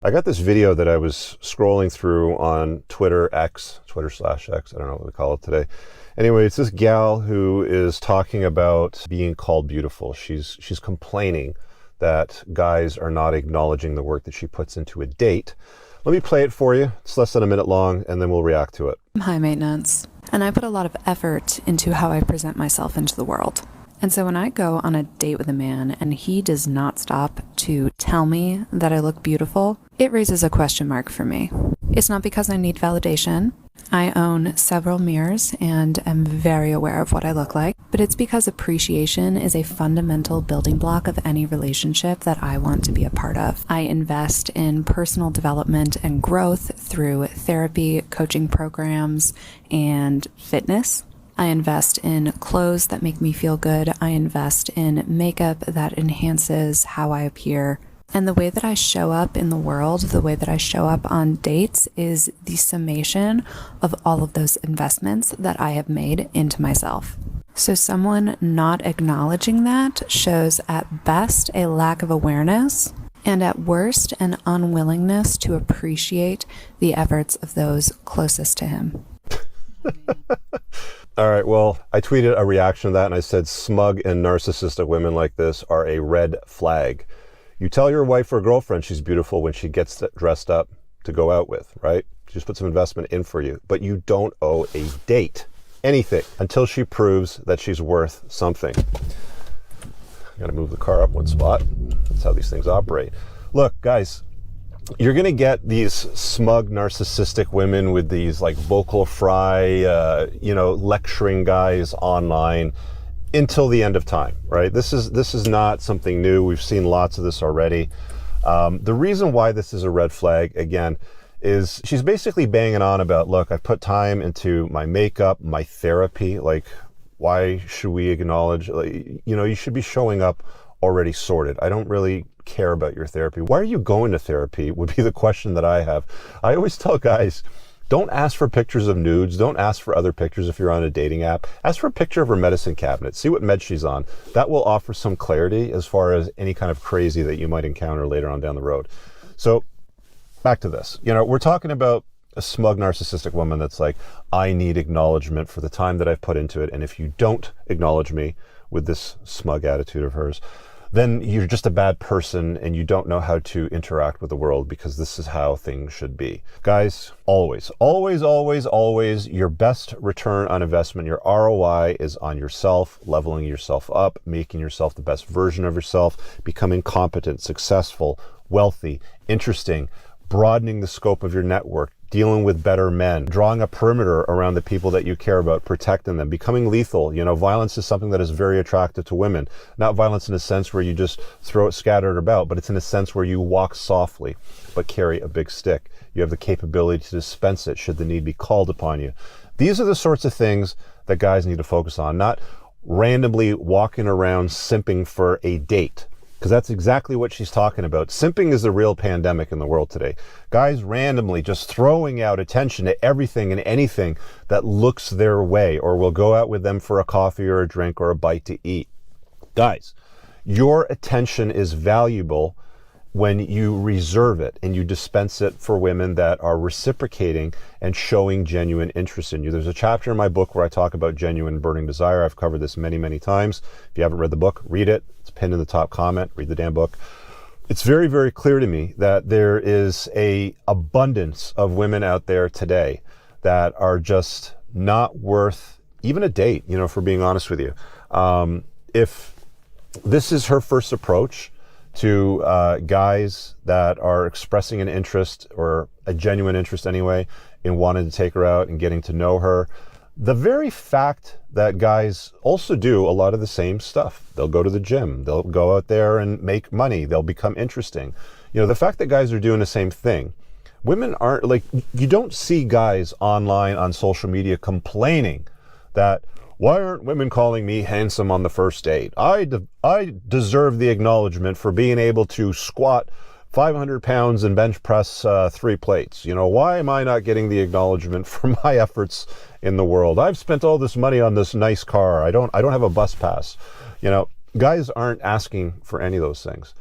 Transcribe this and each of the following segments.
I got this video that I was scrolling through on Twitter X, Twitter/X, I don't know what we call it today. Anyway, it's this gal who is talking about being called beautiful. She's complaining that guys are not acknowledging the work that she puts into a date. Let me play it for you. It's less than a minute long, and then we'll react to it. I'm high maintenance, and I put a lot of effort into how I present myself into the world. And so when I go on a date with a man and he does not stop to tell me that I look beautiful, it raises a question mark for me. It's not because I need validation. I own several mirrors and am very aware of what I look like, but it's because appreciation is a fundamental building block of any relationship that I want to be a part of. I invest in personal development and growth through therapy, coaching programs, and fitness. I invest in clothes that make me feel good. I invest in makeup that enhances how I appear. And the way that I show up in the world, the way that I show up on dates is the summation of all of those investments that I have made into myself. So someone not acknowledging that shows at best a lack of awareness and at worst an unwillingness to appreciate the efforts of those closest to him. All right, well, I tweeted a reaction to that and I said, smug and narcissistic women like this are a red flag. You tell your wife or girlfriend she's beautiful when she gets dressed up to go out with, right? She just put some investment in for you, but you don't owe a date, anything, until she proves that she's worth something. Got to move the car up one spot. That's how these things operate. Look, guys, you're going to get these smug, narcissistic women with these like vocal fry, lecturing guys online until the end of time, right? This is not something new. We've seen lots of this already. The reason why this is a red flag, again, is she's basically banging on about, look, I've put time into my makeup, my therapy. Like, why should we acknowledge, you should be showing up already sorted. I don't really care about your therapy. Why are you going to therapy would be the question that I have. I always tell guys, don't ask for pictures of nudes. Don't ask for other pictures if you're on a dating app. Ask for a picture of her medicine cabinet. See what med she's on. That will offer some clarity as far as any kind of crazy that you might encounter later on down the road. So back to this. We're talking about a smug narcissistic woman that's like, I need acknowledgement for the time that I've put into it. And if you don't acknowledge me with this smug attitude of hers, then you're just a bad person and you don't know how to interact with the world, because this is how things should be. Guys, always, your best return on investment, your ROI is on yourself, leveling yourself up, making yourself the best version of yourself, becoming competent, successful, wealthy, interesting, broadening the scope of your network, dealing with better men, drawing a perimeter around the people that you care about, protecting them, becoming lethal. Violence is something that is very attractive to women. Not violence in a sense where you just throw it scattered about, but it's in a sense where you walk softly, but carry a big stick. You have the capability to dispense it should the need be called upon you. These are the sorts of things that guys need to focus on, not randomly walking around simping for a date. Because that's exactly what she's talking about. Simping is the real pandemic in the world today. Guys randomly just throwing out attention to everything and anything that looks their way, or will go out with them for a coffee or a drink or a bite to eat. Guys, your attention is valuable when you reserve it and you dispense it for women that are reciprocating and showing genuine interest in you. There's a chapter in my book where I talk about genuine burning desire. I've covered this many, many times. If you haven't read the book, read it. It's pinned in the top comment. Read the damn book. It's very, very clear to me that there is a abundance of women out there today that are just not worth even a date, for being honest with you. If this is her first approach to guys that are expressing an interest, or a genuine interest anyway, in wanting to take her out and getting to know her, the very fact that guys also do a lot of the same stuff. They'll go to the gym, they'll go out there and make money, they'll become interesting. The fact that guys are doing the same thing, women aren't like, you don't see guys online on social media complaining that, why aren't women calling me handsome on the first date? I deserve the acknowledgement for being able to squat 500 pounds and bench press 3 plates. Why am I not getting the acknowledgement for my efforts in the world? I've spent all this money on this nice car. I don't have a bus pass. Guys aren't asking for any of those things.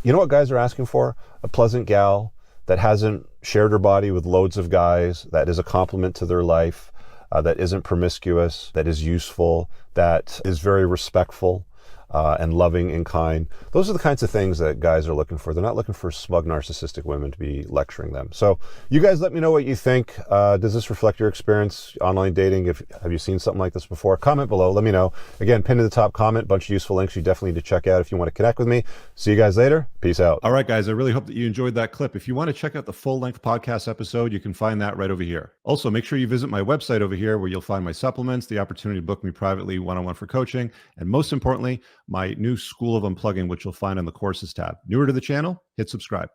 You know what guys are asking for? A pleasant gal that hasn't shared her body with loads of guys, that is a compliment to their life, that isn't promiscuous, that is useful, that is very respectful and loving and kind. Those are the kinds of things that guys are looking for. They're not looking for smug, narcissistic women to be lecturing them. So you guys let me know what you think. Does this reflect your experience online dating? Have you seen something like this before? Comment below. Let me know. Again, pinned to the top comment, bunch of useful links you definitely need to check out if you want to connect with me. See you guys later. Peace out. All right, guys, I really hope that you enjoyed that clip. If you want to check out the full-length podcast episode, you can find that right over here. Also, make sure you visit my website over here where you'll find my supplements, the opportunity to book me privately one-on-one for coaching, and most importantly, my new School of Unplugging, which you'll find on the courses tab. Newer to the channel, hit subscribe.